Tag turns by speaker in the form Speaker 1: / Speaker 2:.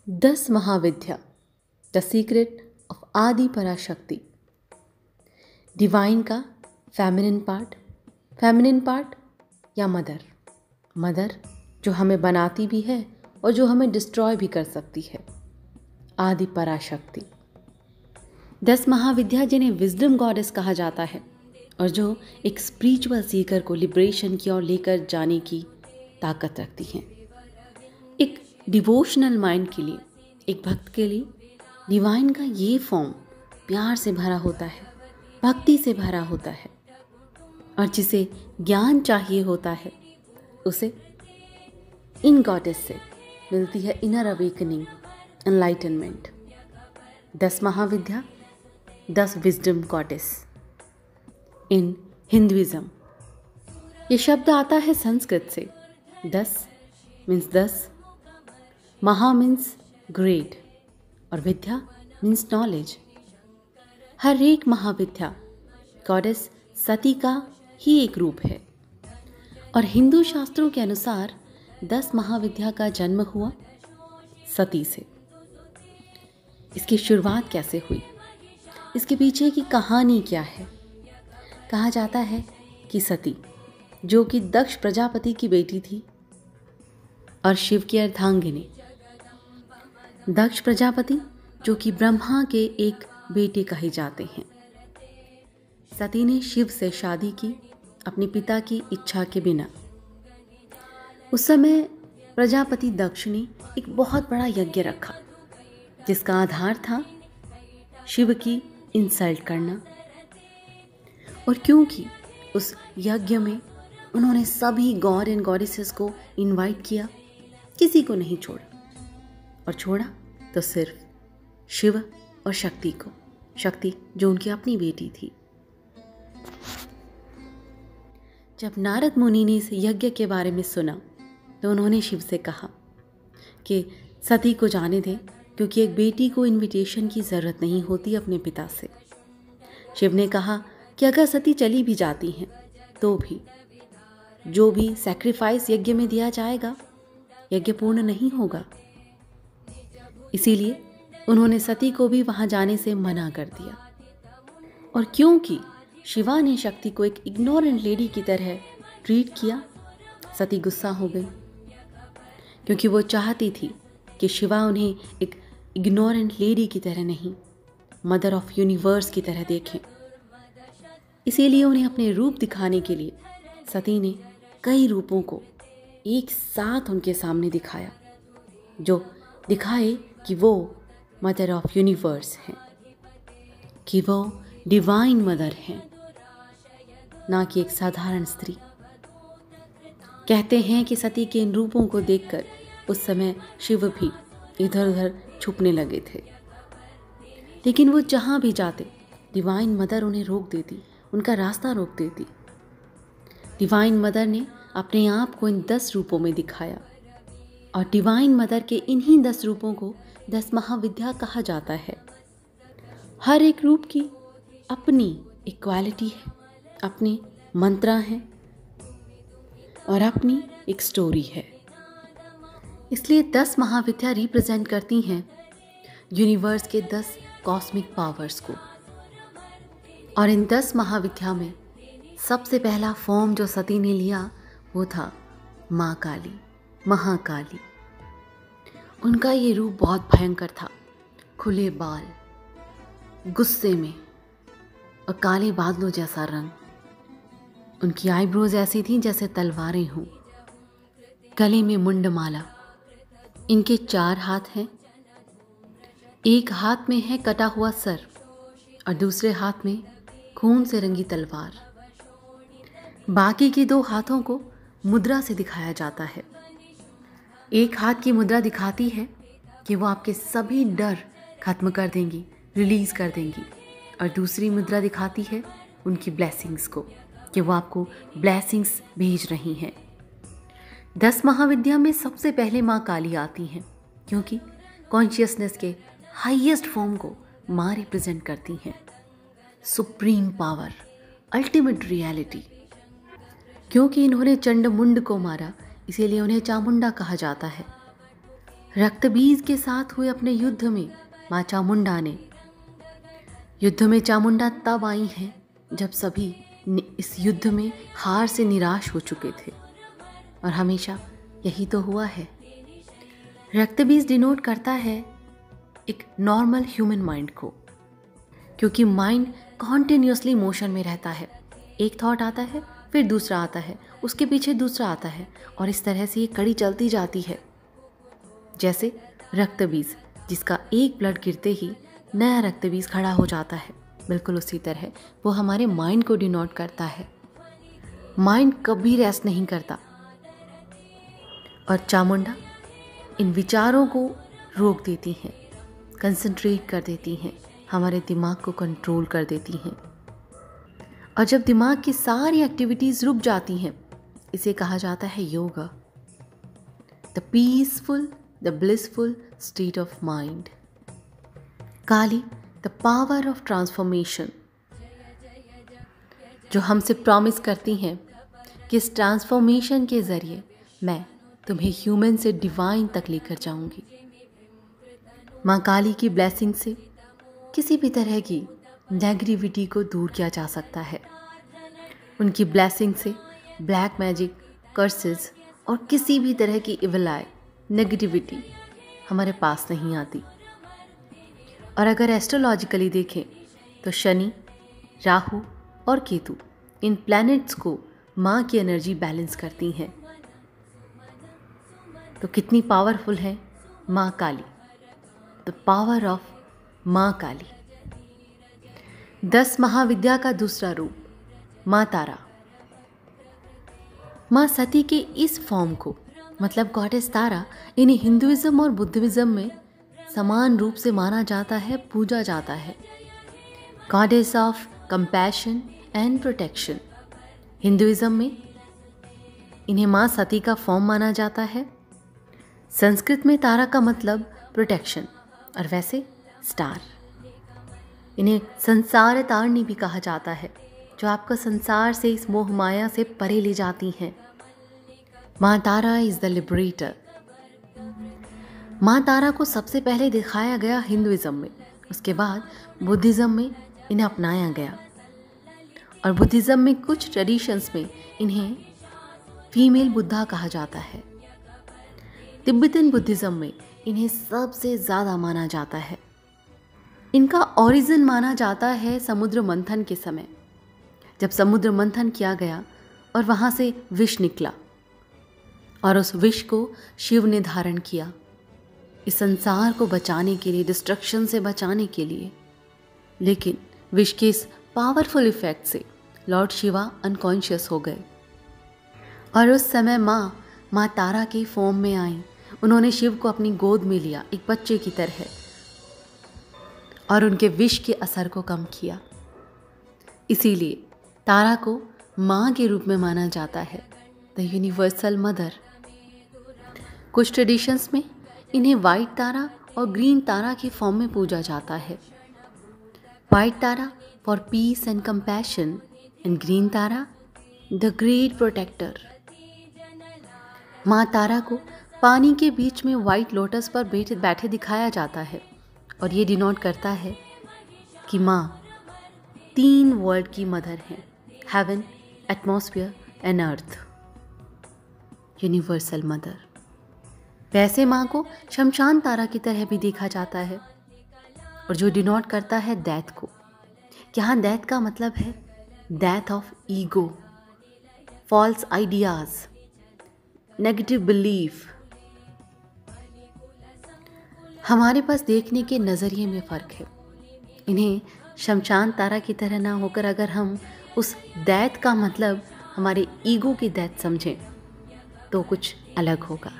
Speaker 1: 10 Mahavidya, the secret of आदि पराशक्ति। Divine का feminine part या मदर जो हमें बनाती भी है और जो हमें डिस्ट्रॉय भी कर सकती है, आदि पराशक्ति। 10 महाविद्या जिन्हें विजडम गॉडेस कहा जाता है और जो एक स्पिरिचुअल सीकर को लिबरेशन की ओर लेकर जाने की ताकत रखती हैं। एक डिवोशनल माइंड के लिए, एक भक्त के लिए डिवाइन का ये फॉर्म प्यार से भरा होता है, भक्ति से भरा होता है, और जिसे ज्ञान चाहिए होता है उसे इन गॉडेस से मिलती है inner awakening, enlightenment. 10 Mahavidya, 10 wisdom goddess. In Hinduism ये शब्द आता है संस्कृत से। 10 मीन्स 10, महा मीन्स ग्रेट और विद्या मीन्स नॉलेज। हर एक महाविद्या गॉडेस सती का ही एक रूप है और हिंदू शास्त्रों के अनुसार 10 महाविद्या का जन्म हुआ सती से। इसकी शुरुआत कैसे हुई, इसके पीछे की कहानी क्या है? कहा जाता है कि सती, जो कि दक्ष प्रजापति की बेटी थी और शिव की अर्धांगिनी, दक्ष प्रजापति जो कि ब्रह्मा के एक बेटे कहे जाते हैं, सती ने शिव से शादी की अपने पिता की इच्छा के बिना। उस समय प्रजापति दक्ष ने एक बहुत बड़ा यज्ञ रखा जिसका आधार था शिव की इंसल्ट करना। और क्योंकि उस यज्ञ में उन्होंने सभी गॉड एंड गॉडेसेस को इनवाइट किया, किसी को नहीं छोड़ा, और छोड़ा तो सिर्फ शिव और शक्ति को, शक्ति जो उनकी अपनी बेटी थी। जब नारद मुनि ने इस यज्ञ के बारे में सुना तो उन्होंने शिव से कहा कि सती को जाने दें, क्योंकि एक बेटी को इनविटेशन की ज़रूरत नहीं होती अपने पिता से। शिव ने कहा कि अगर सती चली भी जाती हैं तो भी जो भी सैक्रिफाइस यज्ञ में दिया जाएगा, यज्ञ पूर्ण नहीं होगा। इसीलिए उन्होंने सती को भी वहां जाने से मना कर दिया। और क्योंकि शिवा ने शक्ति को एक इग्नोरेंट लेडी की तरह ट्रीट किया, सती गुस्सा हो गई, क्योंकि वो चाहती थी कि शिवा उन्हें एक इग्नोरेंट लेडी की तरह नहीं, मदर ऑफ यूनिवर्स की तरह देखें। इसीलिए उन्हें अपने रूप दिखाने के लिए सती ने कई रूपों को एक साथ उनके सामने दिखाया, जो दिखाए कि वो मदर ऑफ यूनिवर्स हैं, कि वो डिवाइन मदर हैं, ना कि एक साधारण स्त्री। कहते हैं कि सती के इन रूपों को देखकर उस समय शिव भी इधर उधर छुपने लगे थे, लेकिन वो जहाँ भी जाते डिवाइन मदर उन्हें रोक देती, उनका रास्ता रोक देती। डिवाइन मदर ने अपने आप को इन 10 रूपों में दिखाया और डिवाइन मदर के इन्हीं 10 रूपों को 10 महाविद्या कहा जाता है। हर एक रूप की अपनी एक क्वालिटी है, अपने मंत्रा हैं और अपनी एक स्टोरी है। इसलिए 10 महाविद्या रिप्रेजेंट करती हैं यूनिवर्स के 10 कॉस्मिक पावर्स को। और इन 10 महाविद्या में सबसे पहला फॉर्म जो सती ने लिया वो था माँ काली, महाकाली। उनका ये रूप बहुत भयंकर था, खुले बाल, गुस्से में और काले बादलों जैसा रंग। उनकी आईब्रोज ऐसी थी जैसे तलवारें हों, गले में मुंडमाला। इनके 4 हाथ हैं, एक हाथ में है कटा हुआ सर और दूसरे हाथ में खून से रंगी तलवार। बाकी के 2 हाथों को मुद्रा से दिखाया जाता है। एक हाथ की मुद्रा दिखाती है कि वो आपके सभी डर खत्म कर देंगी, रिलीज कर देंगी, और दूसरी मुद्रा दिखाती है उनकी ब्लेसिंग्स को, कि वो आपको ब्लेसिंग्स भेज रही हैं। 10 महाविद्या में सबसे पहले माँ काली आती हैं, क्योंकि कॉन्शियसनेस के हाईएस्ट फॉर्म को माँ रिप्रेजेंट करती हैं। Supreme power, ultimate reality. क्योंकि इन्होंने चंडमुंड को मारा, इसीलिए उन्हें चामुंडा कहा जाता है। रक्तबीज के साथ हुए अपने युद्ध में माँ चामुंडा ने, युद्ध में चामुंडा तब आई हैं जब सभी इस युद्ध में हार से निराश हो चुके थे, और हमेशा यही तो हुआ है। रक्तबीज डिनोट करता है एक नॉर्मल ह्यूमन माइंड को, क्योंकि माइंड कॉन्टिन्यूसली मोशन में रहता है। एक थॉट आता है, फिर दूसरा आता है, उसके पीछे दूसरा आता है, और इस तरह से ये कड़ी चलती जाती है। जैसे रक्तबीज जिसका एक ब्लड गिरते ही नया रक्तबीज खड़ा हो जाता है, बिल्कुल उसी तरह वो हमारे माइंड को डिनोट करता है। माइंड कभी रेस्ट नहीं करता, और चामुंडा इन विचारों को रोक देती हैं, कंसंट्रेट कर देती हैं, हमारे दिमाग को कंट्रोल कर देती हैं। और जब दिमाग की सारी एक्टिविटीज़ रुक जाती हैं, इसे कहा जाता है yoga, the peaceful, the blissful state of mind. Kali, the power of transformation, जो हमसे प्रॉमिस करती हैं कि इस ट्रांसफॉर्मेशन के ज़रिए मैं तुम्हें ह्यूमन से डिवाइन तक लेकर जाऊंगी। माँ काली की ब्लेसिंग से किसी भी तरह की नेगेटिविटी को दूर किया जा सकता है। उनकी ब्लेसिंग से ब्लैक मैजिक, कर्सेस और किसी भी तरह की इविल आई, नेगेटिविटी हमारे पास नहीं आती। और अगर एस्ट्रोलॉजिकली देखें तो शनि, राहु और केतु इन प्लैनेट्स को माँ की एनर्जी बैलेंस करती हैं। तो कितनी पावरफुल है माँ काली, द पावर ऑफ माँ काली। 10 महाविद्या का दूसरा रूप माँ तारा। माँ सती के इस फॉर्म को, मतलब गॉडेस तारा, इन्हें हिंदुइज्म और बुद्धिज्म में समान रूप से माना जाता है, पूजा जाता है। Goddess of compassion and protection. Hinduism में इन्हें माँ सती का फॉर्म माना जाता है। संस्कृत में तारा का मतलब प्रोटेक्शन, और वैसे स्टार। इन्हें संसार तारणी भी कहा जाता है, जो आपका संसार से, इस मोह माया से परे ले जाती हैं। माँ तारा इज द लिबरेटर। माँ तारा को सबसे पहले दिखाया गया हिंदुइज्म में, उसके बाद बुद्धिज़्म में इन्हें अपनाया गया, और बुद्धिज़्म में कुछ ट्रेडिशंस में इन्हें फीमेल बुद्धा कहा जाता है। तिब्बतन बुद्धिज़्म में इन्हें सबसे ज़्यादा माना जाता है। इनका ओरिजिन माना जाता है समुद्र मंथन के समय, जब समुद्र मंथन किया गया और वहाँ से विष निकला, और उस विष को शिव ने धारण किया इस संसार को बचाने के लिए, डिस्ट्रक्शन से बचाने के लिए। लेकिन विष के इस पावरफुल इफेक्ट से लॉर्ड शिवा अनकॉन्शियस हो गए, और उस समय माँ तारा के फॉर्म में आई। उन्होंने शिव को अपनी गोद में लिया एक बच्चे की तरह, और उनके विष के असर को कम किया। इसीलिए तारा को माँ के रूप में माना जाता है, द यूनिवर्सल मदर। कुछ ट्रेडिशंस में इन्हें वाइट तारा और ग्रीन तारा के फॉर्म में पूजा जाता है। White Tara for peace and compassion, and green Tara the great protector. माँ तारा को पानी के बीच में वाइट लोटस पर बैठे दिखाया जाता है, और ये डिनोट करता है कि माँ 3 वर्ल्ड की मदर हैं, heaven, atmosphere and earth, universal mother. वैसे माँ को शमशान तारा की तरह भी देखा जाता है, और जो डिनोट करता है डेथ को। यहाँ डेथ का मतलब है death of ego, false ideas, negative belief. हमारे पास देखने के नज़रिए में फ़र्क है। इन्हें शमशान तारा की तरह ना होकर अगर हम उस डेथ का मतलब हमारे ईगो की डेथ समझें तो कुछ अलग होगा।